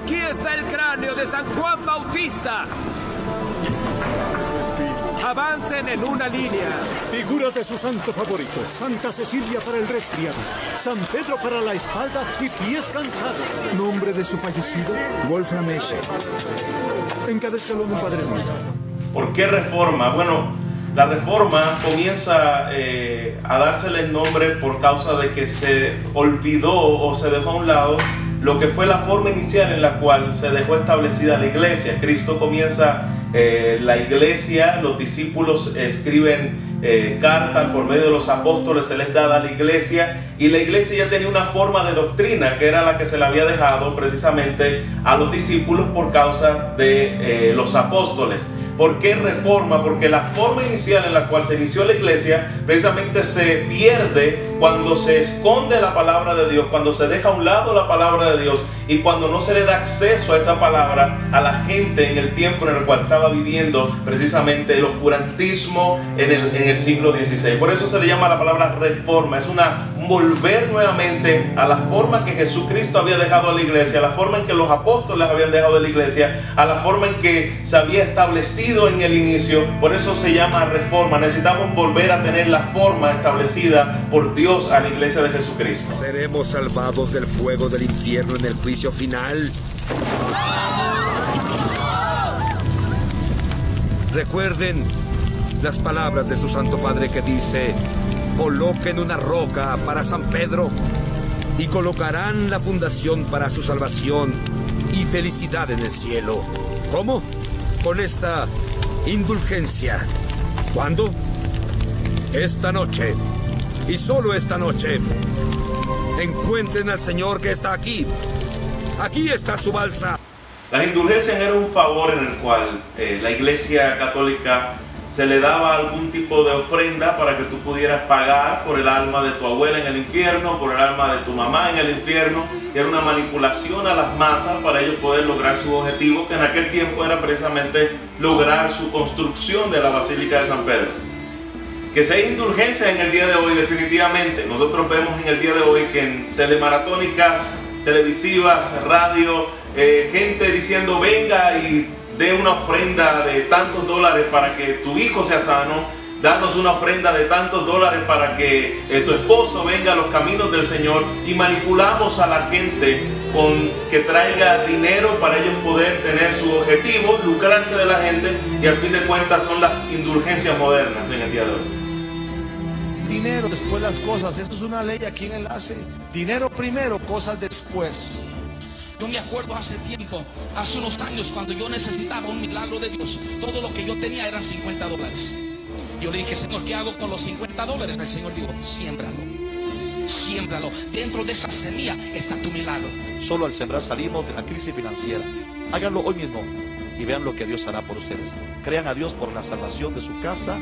Aquí está el cráneo de San Juan Bautista. Avancen en una línea. Figuras de su santo favorito. Santa Cecilia para el resfriado, San Pedro para la espalda y pies cansados. Nombre de su fallecido, Wolfram Escher. En cada escalón un Padre Nuestro. ¿Por qué reforma? Bueno, la reforma comienza a dársele el nombre por causa de que se olvidó o se dejó a un lado lo que fue la forma inicial en la cual se dejó establecida la iglesia. Cristo comienza la iglesia, los discípulos escriben cartas por medio de los apóstoles, se les da a la iglesia, y la iglesia ya tenía una forma de doctrina que era la que se le había dejado precisamente a los discípulos por causa de los apóstoles. ¿Por qué reforma? Porque la forma inicial en la cual se inició la iglesia precisamente se pierde cuando se esconde la palabra de Dios, cuando se deja a un lado la palabra de Dios y cuando no se le da acceso a esa palabra a la gente en el tiempo en el cual estaba viviendo precisamente el oscurantismo en el siglo XVI. Por eso se le llama la palabra reforma. Es una volver nuevamente a la forma que Jesucristo había dejado a la iglesia, a la forma en que los apóstoles habían dejado a la iglesia, a la forma en que se había establecido en el inicio. Por eso se llama reforma. Necesitamos volver a tener la forma establecida por Dios a la iglesia de Jesucristo. ¿Seremos salvados del fuego del infierno en el juicio final? Recuerden las palabras de su Santo Padre que dice: coloquen una roca para San Pedro y colocarán la fundación para su salvación y felicidad en el cielo. ¿Cómo? Con esta indulgencia. ¿Cuándo? Esta noche. Y solo esta noche. Encuentren al Señor que está aquí. Aquí está su balsa. Las indulgencias eran un favor en el cual la iglesia católica se le daba algún tipo de ofrenda para que tú pudieras pagar por el alma de tu abuela en el infierno, por el alma de tu mamá en el infierno. Era una manipulación a las masas para ellos poder lograr su objetivo, que en aquel tiempo era precisamente lograr su construcción de la Basílica de San Pedro. Que sea indulgencia en el día de hoy, definitivamente. Nosotros vemos en el día de hoy que en telemaratónicas, televisivas, radio, gente diciendo venga y dé una ofrenda de tantos dólares para que tu hijo sea sano, danos una ofrenda de tantos dólares para que tu esposo venga a los caminos del Señor, y manipulamos a la gente con que traiga dinero para ellos poder tener su objetivo, lucrarse de la gente, y al fin de cuentas son las indulgencias modernas en el día de hoy. Dinero, después las cosas. Eso es una ley aquí en Enlace. Dinero primero, cosas después. Yo me acuerdo hace tiempo, hace unos años, cuando yo necesitaba un milagro de Dios. Todo lo que yo tenía eran $50. Yo le dije: Señor, ¿qué hago con los $50? El Señor dijo: siémbralo. Siémbralo. Dentro de esa semilla está tu milagro. Solo al sembrar salimos de la crisis financiera. Háganlo hoy mismo y vean lo que Dios hará por ustedes. Crean a Dios por la salvación de su casa,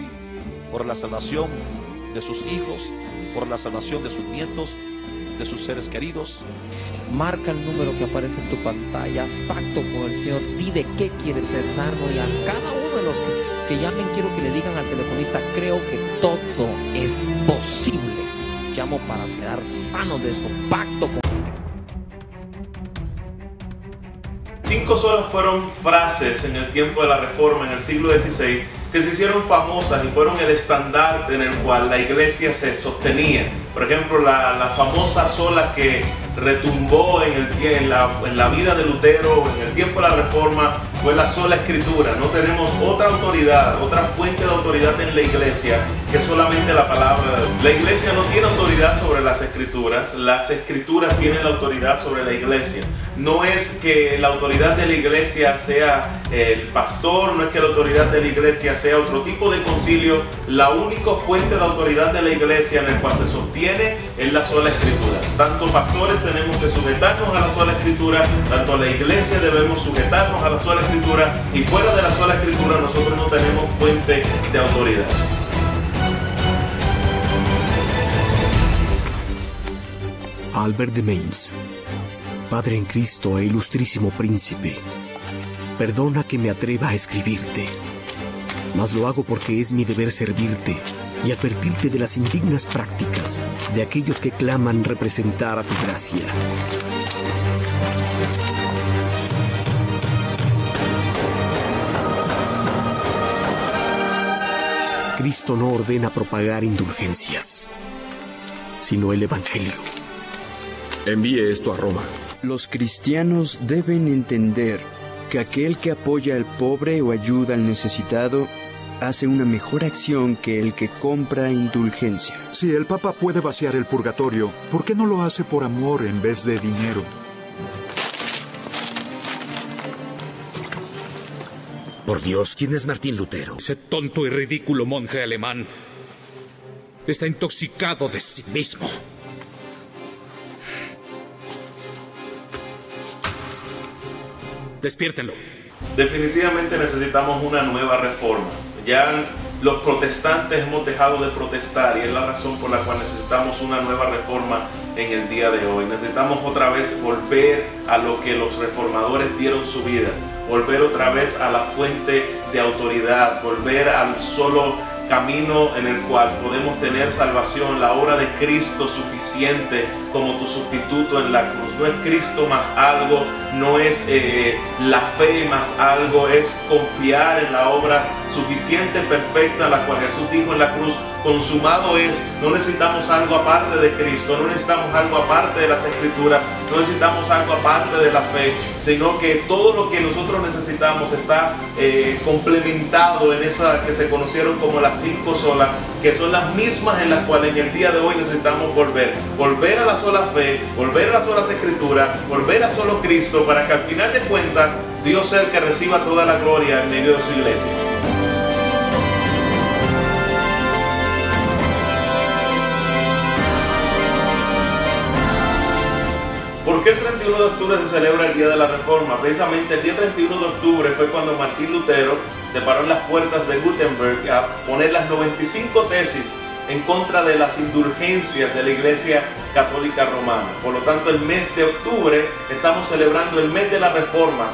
por la salvación de sus hijos, por la salvación de sus nietos, de sus seres queridos. Marca el número que aparece en tu pantalla, haz pacto con el Señor, di de qué quieres ser sano, y a cada uno de los que llamen quiero que le digan al telefonista: creo que todo es posible. Llamo para quedar sano de esto, pacto con... 5 solas fueron frases en el tiempo de la Reforma, en el siglo XVI, que se hicieron famosas y fueron el estandarte en el cual la iglesia se sostenía. Por ejemplo, la famosa sola que retumbó en la vida de Lutero en el tiempo de la Reforma fue la sola Escritura. No tenemos otra autoridad, otra fuente de autoridad en la iglesia que solamente la palabra de Dios. La iglesia no tiene autoridad sobre las Escrituras tienen la autoridad sobre la iglesia. No es que la autoridad de la iglesia sea el pastor, no es que la autoridad de la iglesia sea otro tipo de concilio. La única fuente de autoridad de la iglesia en el cual se sostiene es la sola Escritura. Tanto pastores tenemos que sujetarnos a la sola Escritura, tanto la iglesia debemos sujetarnos a la sola Escritura, y fuera de la sola Escritura nosotros no tenemos fuente de autoridad. Albert de Mainz, Padre en Cristo e ilustrísimo príncipe, perdona que me atreva a escribirte, mas lo hago porque es mi deber servirte y advertirte de las indignas prácticas de aquellos que claman representar a tu gracia. Cristo no ordena propagar indulgencias, sino el Evangelio. Envíe esto a Roma. Los cristianos deben entender que aquel que apoya al pobre o ayuda al necesitado hace una mejor acción que el que compra indulgencia. Si el Papa puede vaciar el purgatorio, ¿por qué no lo hace por amor en vez de dinero? Por Dios, ¿quién es Martín Lutero? Ese tonto y ridículo monje alemán está intoxicado de sí mismo. Despiértenlo. Definitivamente necesitamos una nueva reforma. Ya los protestantes hemos dejado de protestar y es la razón por la cual necesitamos una nueva reforma en el día de hoy. Necesitamos otra vez volver a lo que los reformadores dieron su vida, volver otra vez a la fuente de autoridad, volver al solo camino en el cual podemos tener salvación, la obra de Cristo suficiente como tu sustituto en la cruz. No es Cristo más algo, no es la fe más algo, es confiar en la obra suficiente, perfecta, la cual Jesús dijo en la cruz: consumado es. No necesitamos algo aparte de Cristo, no necesitamos algo aparte de las Escrituras, no necesitamos algo aparte de la fe, sino que todo lo que nosotros necesitamos está complementado en esa que se conocieron como las 5 solas, que son las mismas en las cuales en el día de hoy necesitamos volver a la sola fe, volver a las solas Escrituras, volver a solo Cristo, para que al final de cuentas Dios sea el que reciba toda la gloria en medio de su iglesia. ¿Por qué el 31 de octubre se celebra el Día de la Reforma? Precisamente el día 31 de octubre fue cuando Martín Lutero se paró en las puertas de Gutenberg a poner las 95 tesis en contra de las indulgencias de la Iglesia Católica Romana. Por lo tanto, el mes de octubre estamos celebrando el mes de la Reforma,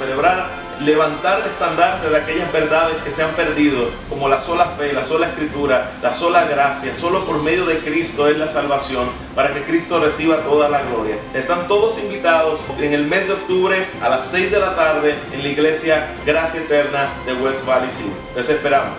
levantar el estandarte de aquellas verdades que se han perdido, como la sola fe, la sola Escritura, la sola gracia. Solo por medio de Cristo es la salvación, para que Cristo reciba toda la gloria. Están todos invitados en el mes de octubre a las 6 de la tarde en la iglesia Gracia Eterna de West Valley City. Les esperamos.